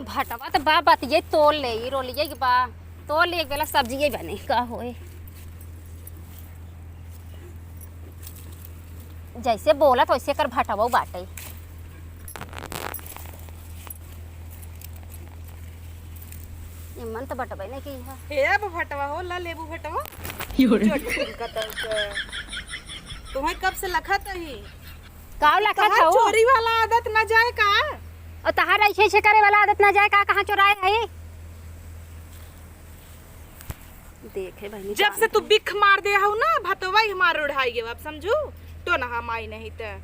भटवा तो बा बात ये तोल ले रोलिए के बा तोल ले एक बेला सब्जी ये बने का होए जैसे बोलत वैसे कर भटवा बाटे मन तो बटबे नहीं की है हे भटवा हो ला लेबू भटवा तुम्हें कब से लखत ही काव लखत हो चोरी वाला आदत न जाए का और तहार ऐसे करे वाला आदत ना जाए का कहां चुराए है देखे बहनी जब से तू बिख मार दे हूं ना भटवा ही हमार उड़ाई गे अब समझू तो ना हम आई नहीं त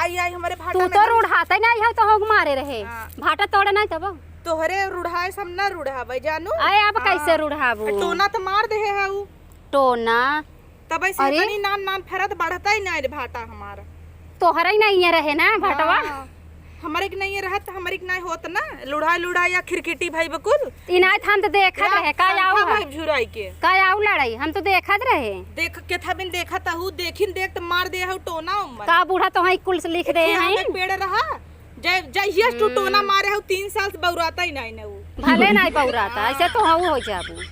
आई हमारे भाटा तू तो रुढ़ाते नहीं है तो होग मारे रहे भाटा तोड़े नहीं तब तोहरे रुढ़ाए सब न रुढ़ावे जानू आए अब कैसे रुढ़ाबू टोना तो मार दे है ऊ टोना तब ऐसे तनी नान फेरत बढ़ता ही नहीं भाटा हमारा तोहरा ही नहीं रहे ना भटवा हमारे के नहीं रहत हमारे के नहीं होत ना लुढ़ा या खिरकिटी भाई बकुल इनायत हम तो देखत रहे का आऊ भाई झुराई के का आऊ लड़ाई हम तो देखत रहे देख के था बिन देखत हूं देखिन देख तो मार दे हूं टोना उमर का बूढ़ा तो है कुल से लिख दे हैं पेड़ रहा जय टू टोना मारे हूं 3 साल से बौराता ही नहीं ना वो भले नहीं बौराता ऐसे तो हऊ हो जाबू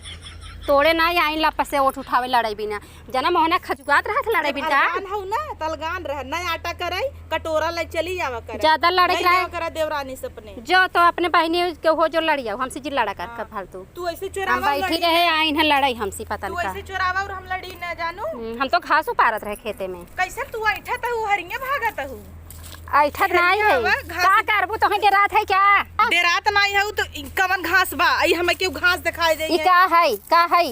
तोड़े नहीं आई लापस से ओठ उठावे लड़ाई बिना जना मोहना खजुगात रहत लड़ाई बिना तलगान हूं ना तलगान रह नहीं आटा करई कटोरा ले चली जावा करे ज्यादा लड़ाई करा देवरानी सपने जो तो अपने बहनी के हो जो लड़िया हमसे जी लड़ा कर फालतू तू ऐसे चोरावा हम बैठी रहे आई न लड़ाई हमसे पता तू नहीं ऐसे चोरावा और हम लड़ी ना जानू हम तो घास उपारत रहे खेते में कैसे तू ऐठा तहु हरिया भागत हूं ऐठा नहीं है का करबू तो है रात है क्या डेरात नहीं है तो कवन घास बा आई हमें क्यों घास दिखाई दे ई का है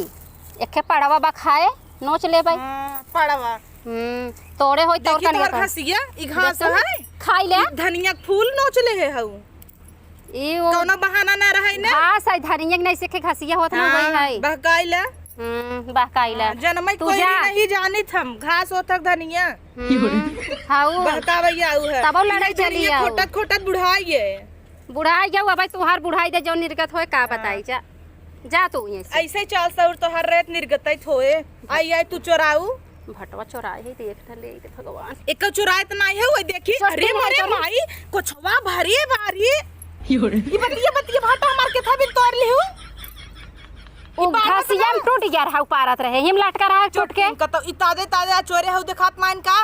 एके पड़वा बा खाए नोच ले भाई पड़वा तोड़े होई तो देखी तोहर घासिया ई घास है खाई ले धनिया फूल नोच ले है हऊ ई कोनो बहाना ना रहे ना घास है धनिया के नहीं से घासिया होत ना वही है बहकाइला बहकाइला जनमई कोई नहीं जानी थम घास होतक धनिया हाउ बहकावैया उ है तब लड़ाई चली है खोटत खोटत बुढ़ाइए बुढ़ाई जाऊ अब तुहार बुढ़ाई दे जो निर्गत होए का बताई जा तू यहीं ऐसे चल सौर तो हर रात निर्गत होए आई तू चोराऊ भटवा चोराए ही देख न ले भगवान एक चोराए त नहीं है ओए देखी अरे मारे माई कुछवा भरी बारी ये बतिया भाटा मार के था भी तोड़ लिहू ओ घासिया में टूट गया रहा पारत रहे हिम लटका रहा छोट के कतो इतादे तादे चोरे हउ देखात मान का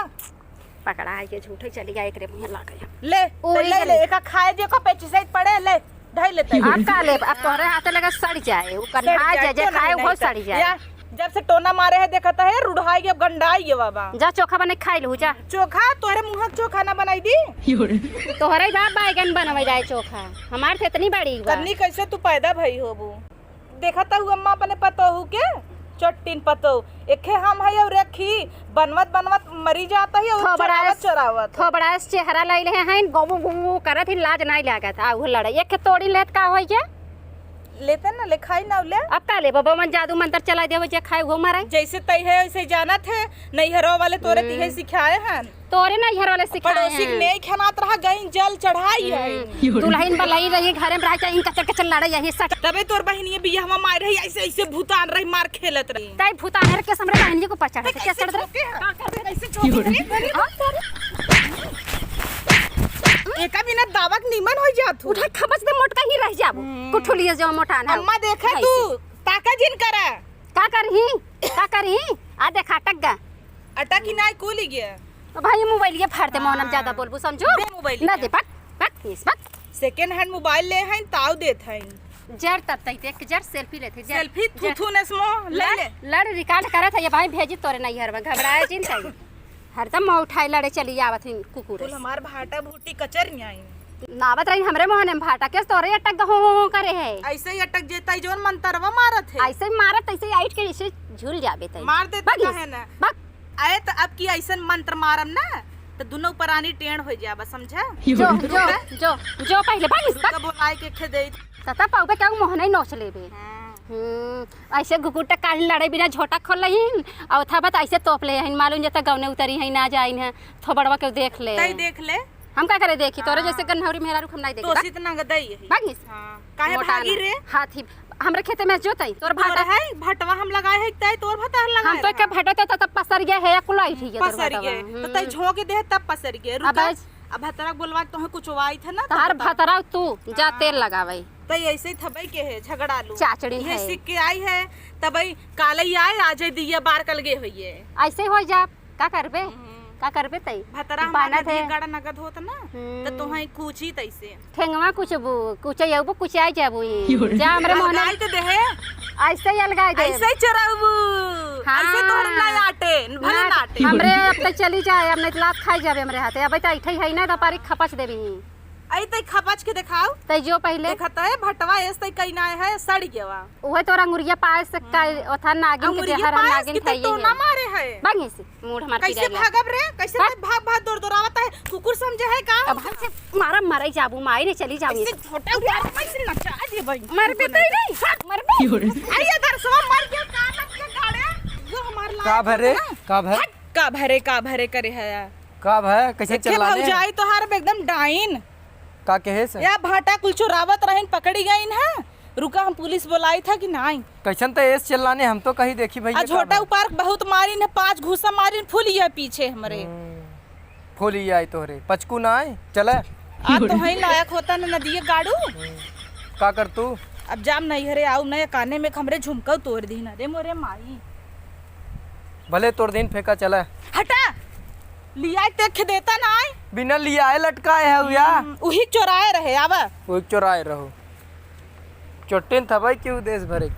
पकड़ा है के झूठे चली गया एकरे मुंह ला गया ले एका खाए जे को पेची से पड़े ले धई लेते अब का ले अब तोरे हाथ लगा सड़ जाए ऊ कन्हा जे खाए वो सड़ जाए जब से टोना मारे है देखता है रुढ़ाई के गंडाई ये बाबा जा चोखा बने खाई लू जा चोखा तोरे मुंह चोखा ना बनाई दी तोहरे बाप बैगन बनवे जाए चोखा हमार से इतनी बड़ी कन्नी कैसे तू पैदा भई होबू देखता हूँ अम्मा अपने पतोहू के चट्टीन पतो एके हम है और रखी बनवत मरी जाता है और चरावत थोबड़ा चेहरा लइले हैं गोबू गुबू करत ही लाज नहीं लागत आ उ लड़ाई एक तोड़ी लेत का होई जे लेते ना ले खाई ना ले अब का ले बाबा मन जादू मंत्र चला देवे जे खाए वो मारे जैसे तई है वैसे जानत है नैहरो वाले तोरे तिहे सिखाए हैं तोरे नैहर वाले सिखाए हैं पड़ोसी ने खनात रहा गई जल चढ़ाई है दुल्हन बलाई रही घरे में रह इन कचर कचर लड़ाई यही सच तबे तोर बहनिए बियाह में मार रही ऐसे ऐसे भूतान रही मार खेलत रही तई भूतान हर के समरे बहनिए को पछाड़ के कैसे चढ़ का कर दे ऐसे छोड़ एका बिना दावक नीमन हो जात उठा खबच दे मोटका ही रह जाबू कुठुलिए जो मोटा ना अम्मा देखा तू ताका जिन करा का करही आ देखा टग्गा अटक ही नहीं कूली गया भाई मोबाइल ये फाड़ दे मोनम ज्यादा बोलबू समझो दे मोबाइल ना दे पक इस पक सेकंड हैंड मोबाइल ले हैं ताव देत हैं जर तब तक देख जर सेल्फी लेते सेल्फी थुथु ने स्मो ले लड़ रिकॉर्ड करत है ये भाई भेजी तोरे नहीं हर में घबराए जिन तई हरदम मैं उठाई लड़े चली आवत हिन कुकुर तू हमार भाटा भूटी कचर आई नावत रही हमरे मोहने में भाटा के तोरे अटक हो करे है ऐसे ही अटक जेता जोन मंतरवा मारत है ऐसे मारत ऐसे आइट के ऐसे झूल जाबे तई मार देता है ना बक आए तो अब की ऐसन मंत्र मारम ना तो दोनों परानी टेढ़ हो जाबा समझा जो पहले भागिस तक बोलाए के खे दे तता पाउबे का मोहने नोच लेबे ऐसे घुकुटा काल लड़े बिना झोटा खोल लहिन और था बात ऐसे तोप ले हन मालूम जता गौने उतरी है ना जाइन है थोबड़वा के देख ले तई देख ले हम का करे देखी तोरे जैसे गन्हौरी मेहरा रुख हम नहीं देख तो इतना गदई है भागिस हां काहे भागी रे हाथी हमरे खेते में जोतई तोर भाटा है भटवा हम लगाए है तई तोर भटा लगा हम तो के भटते तब पसर गया है कुलाई ठीक है पसर गए तो तई झोंके दे तब पसर गए रुक अब भतरा बोलवा तो है कुछ वाई थे ना तार भतरा तू जा तेल लगावे तो ऐसे ही थबई के है झगड़ालू चाचड़ी ये है सीख के आई है तबई काले आए आज दिया बार कल गे हुई है ऐसे हो जा का करबे तई भतरा हमारा दिए गाड़ा नगद होता ना तो तोहे कुची तैसे ठेंगवा कुछ येबो कुछ आई जाबू जा हमरे मोहना अलगाई तो देहे ऐसे ही अलगाई दे ऐसे ही चराबू हाँ। ऐसे तोहर नहीं आटे भले ना आटे हमरे अब तक चली जाए अब नहीं लात खाई जाबे हमरे हाथे अब त ऐठे है ना त पारी खपच देबी आई तई खपच के दिखाओ तई जो पहले देखता है भटवा ऐसे तई कहीं ना है सड़ी गेवा ओहे तोरा अंगुरिया पास का ओथा नागिन के देहरा नागिन खाई तो ना मारे है बांगी से मूड हमार कैसे भागब रे कैसे भाग भाग दौड़ दौड़ावता है कुकुर समझे है का अब हमसे मारा जाबू माई ने चली जाबू ऐसे छोटा उतार कैसे नचा दे भाई मर पे तई नहीं मर पे अरे इधर सो मर गया का लग के गाड़े जो हमार ला का भरे करे है का भय कैसे चलाने भौजाई तो हर एकदम डाइन का कहे से या भाटा कुल चोरावत रहन पकड़ी गईन है रुका हम पुलिस बुलाई था कि नहीं कैसन तो एस चलाने हम तो कहीं देखी भैया छोटा ऊपर बहुत मारी ने 5 घूसा मारी फूल है पीछे हमरे फूल ही आई तोहरे पचकू ना आए चले आ तो है लायक होता ना नदिए गाड़ू का कर तू अब जाम नहीं हरे आऊ नया काने में हमरे झुमका तोड़ दी ना रे मोरे माई भले तोड़ दिन फेंका चला हटा लिया देख देता ना आए बिना लिया आए लटकाए है या वही चोराए रहे आवा वो चोराए रहो चोटिन था भाई क्यों देश भरे